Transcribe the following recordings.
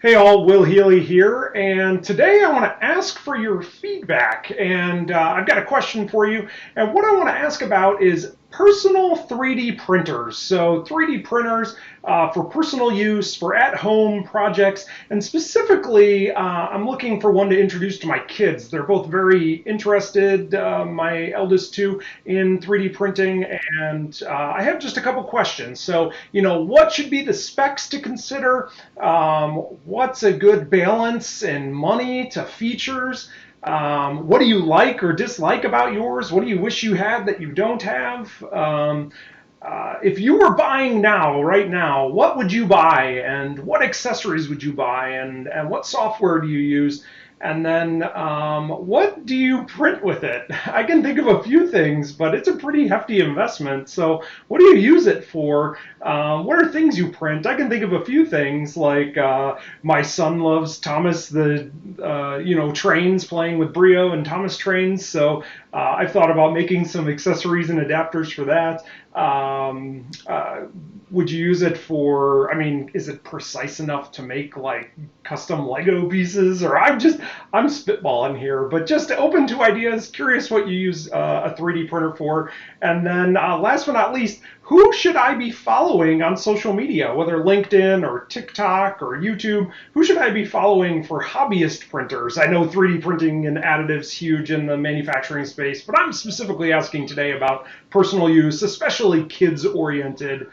Hey all, Will Healy here, and today I want to ask for your feedback, and I've got a question for you, and what I want to ask about is personal 3D printers. So 3D printers for personal use, for at-home projects, and specifically I'm looking for one to introduce to my kids. They're both very interested, my eldest two, in 3D printing, and I have just a couple questions. So, what should be the specs to consider? What's a good balance in money to features? What do you like or dislike about yours? What do you wish you had that you don't have? If you were buying now, right now, what would you buy, and what accessories would you buy, and what software do you use? And then what do you print with it? I can think of a few things, but it's a pretty hefty investment. So what do you use it for? What are things you print? I can think of a few things like my son loves Thomas the trains, playing with Brio and Thomas trains. So I've thought about making some accessories and adapters for that. Would you use it for, is it precise enough to make like custom Lego pieces? Or I'm spitballing here, but just open to ideas, curious what you use a 3D printer for. And then last but not least, who should I be following on social media, whether LinkedIn or TikTok or YouTube? Who should I be following for hobbyist printers? I know 3D printing and additives huge in the manufacturing space, but I'm specifically asking today about personal use, especially kids-oriented,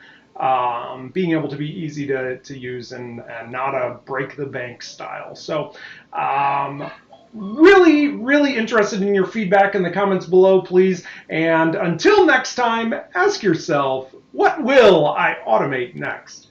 being able to be easy to use and not a break the bank style. So really interested in your feedback in the comments below, please. And until next time, ask yourself, what will I automate next?